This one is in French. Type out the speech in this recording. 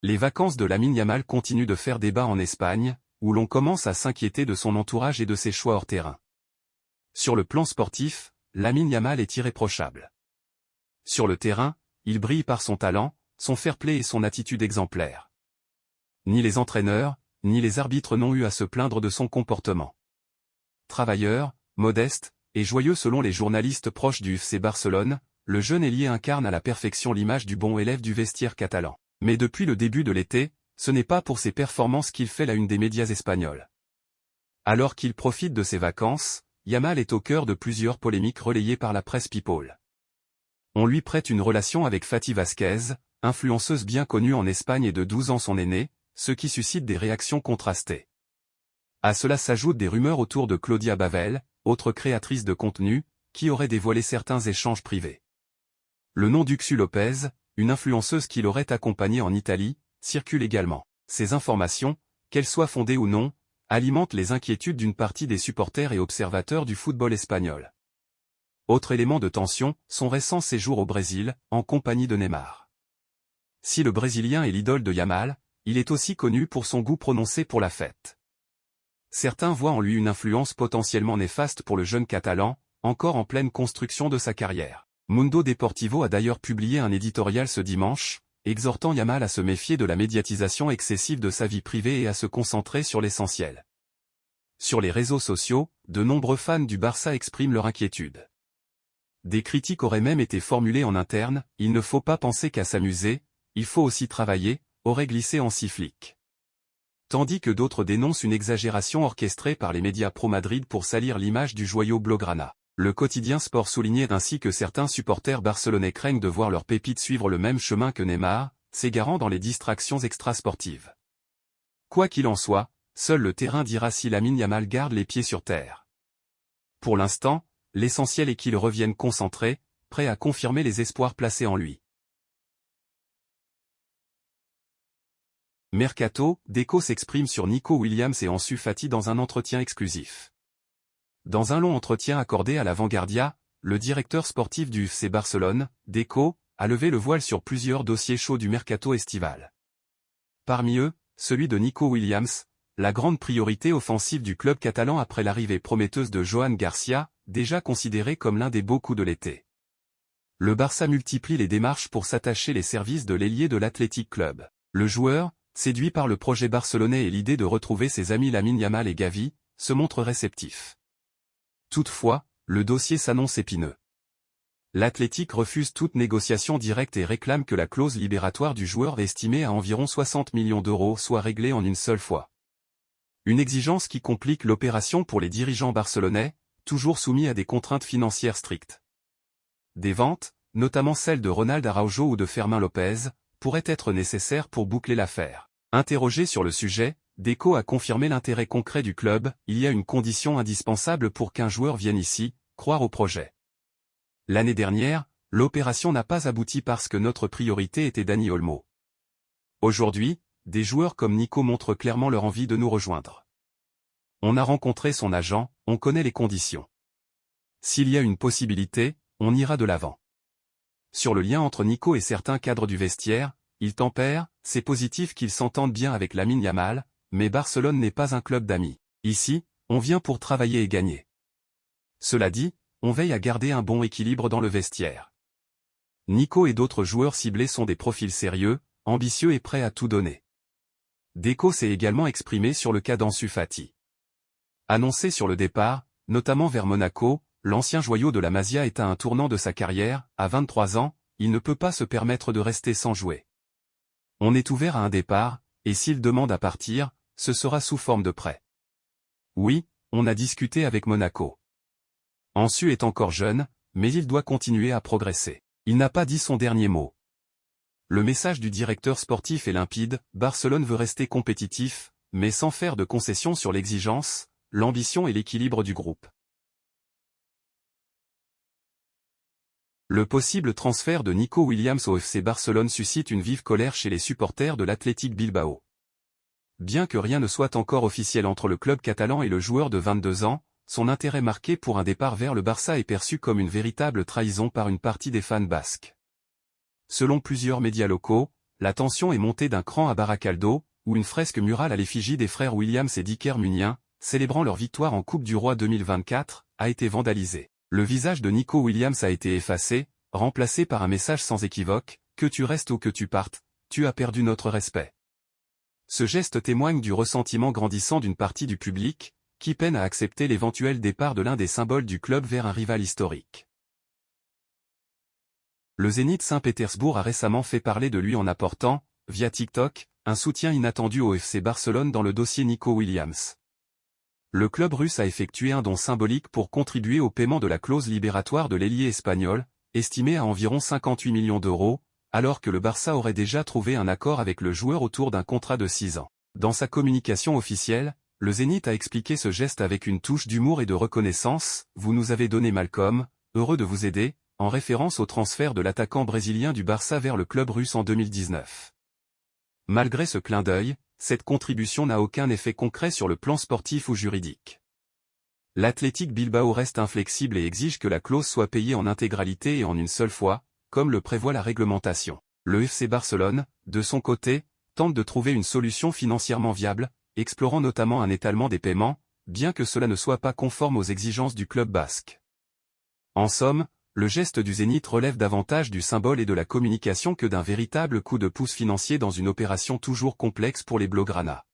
Les vacances de Lamine Yamal continuent de faire débat en Espagne, où l'on commence à s'inquiéter de son entourage et de ses choix hors terrain. Sur le plan sportif, Lamine Yamal est irréprochable. Sur le terrain, il brille par son talent, son fair-play et son attitude exemplaire. Ni les entraîneurs, ni les arbitres n'ont eu à se plaindre de son comportement. Travailleur, modeste, et joyeux selon les journalistes proches du FC Barcelone, le jeune ailier incarne à la perfection l'image du bon élève du vestiaire catalan. Mais depuis le début de l'été, ce n'est pas pour ses performances qu'il fait la une des médias espagnols. Alors qu'il profite de ses vacances, Yamal est au cœur de plusieurs polémiques relayées par la presse people. On lui prête une relation avec Fati Vasquez, influenceuse bien connue en Espagne et de 12 ans son aînée, ce qui suscite des réactions contrastées. À cela s'ajoutent des rumeurs autour de Claudia Bavel, autre créatrice de contenu, qui aurait dévoilé certains échanges privés. Le nom d'Uxu Lopez, une influenceuse qui l'aurait accompagnée en Italie, circule également. Ces informations, qu'elles soient fondées ou non, alimentent les inquiétudes d'une partie des supporters et observateurs du football espagnol. Autre élément de tension, son récent séjour au Brésil, en compagnie de Neymar. Si le Brésilien est l'idole de Yamal, il est aussi connu pour son goût prononcé pour la fête. Certains voient en lui une influence potentiellement néfaste pour le jeune Catalan, encore en pleine construction de sa carrière. Mundo Deportivo a d'ailleurs publié un éditorial ce dimanche, exhortant Yamal à se méfier de la médiatisation excessive de sa vie privée et à se concentrer sur l'essentiel. Sur les réseaux sociaux, de nombreux fans du Barça expriment leur inquiétude. Des critiques auraient même été formulées en interne, « Il ne faut pas penser qu'à s'amuser, il faut aussi travailler », aurait glissé en Flick. Tandis que d'autres dénoncent une exagération orchestrée par les médias pro-Madrid pour salir l'image du joyau blaugrana. Le quotidien Sport soulignait ainsi que certains supporters barcelonais craignent de voir leur pépite suivre le même chemin que Neymar, s'égarant dans les distractions extrasportives. Quoi qu'il en soit, seul le terrain dira si Lamine Yamal garde les pieds sur terre. Pour l'instant, l'essentiel est qu'il revienne concentré, prêt à confirmer les espoirs placés en lui. Mercato, Deco s'exprime sur Nico Williams et Ansu Fati dans un entretien exclusif. Dans un long entretien accordé à la Vanguardia, le directeur sportif du FC Barcelone, Deco, a levé le voile sur plusieurs dossiers chauds du mercato estival. Parmi eux, celui de Nico Williams, la grande priorité offensive du club catalan après l'arrivée prometteuse de Joan Garcia, déjà considéré comme l'un des beaux coups de l'été. Le Barça multiplie les démarches pour s'attacher les services de l'ailier de l'Athletic Club. Le joueur, séduit par le projet barcelonais et l'idée de retrouver ses amis Lamine Yamal et Gavi, se montre réceptif. Toutefois, le dossier s'annonce épineux. L'Athletic refuse toute négociation directe et réclame que la clause libératoire du joueur estimée à environ 60 millions d'euros soit réglée en une seule fois. Une exigence qui complique l'opération pour les dirigeants barcelonais, toujours soumis à des contraintes financières strictes. Des ventes, notamment celles de Ronald Araujo ou de Fermín López, pourraient être nécessaires pour boucler l'affaire. Interrogé sur le sujet, Deco a confirmé l'intérêt concret du club, il y a une condition indispensable pour qu'un joueur vienne ici, croire au projet. L'année dernière, l'opération n'a pas abouti parce que notre priorité était Dani Olmo. Aujourd'hui, des joueurs comme Nico montrent clairement leur envie de nous rejoindre. On a rencontré son agent, on connaît les conditions. S'il y a une possibilité, on ira de l'avant. Sur le lien entre Nico et certains cadres du vestiaire, il tempère, c'est positif qu'ils s'entendent bien avec Lamine Yamal, mais Barcelone n'est pas un club d'amis. Ici, on vient pour travailler et gagner. Cela dit, on veille à garder un bon équilibre dans le vestiaire. Nico et d'autres joueurs ciblés sont des profils sérieux, ambitieux et prêts à tout donner. Deco s'est également exprimé sur le cas d'Ansu Fati. Annoncé sur le départ, notamment vers Monaco, l'ancien joyau de la Masia est à un tournant de sa carrière, à 23 ans, il ne peut pas se permettre de rester sans jouer. On est ouvert à un départ, et s'il demande à partir, ce sera sous forme de prêt. Oui, on a discuté avec Monaco. Ansu est encore jeune, mais il doit continuer à progresser. Il n'a pas dit son dernier mot. Le message du directeur sportif est limpide, Barcelone veut rester compétitif, mais sans faire de concessions sur l'exigence, l'ambition et l'équilibre du groupe. Le possible transfert de Nico Williams au FC Barcelone suscite une vive colère chez les supporters de l'Athletic Bilbao. Bien que rien ne soit encore officiel entre le club catalan et le joueur de 22 ans, son intérêt marqué pour un départ vers le Barça est perçu comme une véritable trahison par une partie des fans basques. Selon plusieurs médias locaux, la tension est montée d'un cran à Baracaldo, où une fresque murale à l'effigie des frères Williams et d'Iker Muniain, célébrant leur victoire en Coupe du Roi 2024, a été vandalisée. Le visage de Nico Williams a été effacé, remplacé par un message sans équivoque, « Que tu restes ou que tu partes, tu as perdu notre respect ». Ce geste témoigne du ressentiment grandissant d'une partie du public, qui peine à accepter l'éventuel départ de l'un des symboles du club vers un rival historique. Le Zénith Saint-Pétersbourg a récemment fait parler de lui en apportant, via TikTok, un soutien inattendu au FC Barcelone dans le dossier Nico Williams. Le club russe a effectué un don symbolique pour contribuer au paiement de la clause libératoire de l'ailier espagnol, estimée à environ 58 millions d'euros, alors que le Barça aurait déjà trouvé un accord avec le joueur autour d'un contrat de 6 ans. Dans sa communication officielle, le Zénith a expliqué ce geste avec une touche d'humour et de reconnaissance, « Vous nous avez donné Malcolm, heureux de vous aider », en référence au transfert de l'attaquant brésilien du Barça vers le club russe en 2019. Malgré ce clin d'œil, cette contribution n'a aucun effet concret sur le plan sportif ou juridique. L'Athletic Bilbao reste inflexible et exige que la clause soit payée en intégralité et en une seule fois, comme le prévoit la réglementation. Le FC Barcelone, de son côté, tente de trouver une solution financièrement viable, explorant notamment un étalement des paiements, bien que cela ne soit pas conforme aux exigences du club basque. En somme, le geste du Zénith relève davantage du symbole et de la communication que d'un véritable coup de pouce financier dans une opération toujours complexe pour les Blaugrana.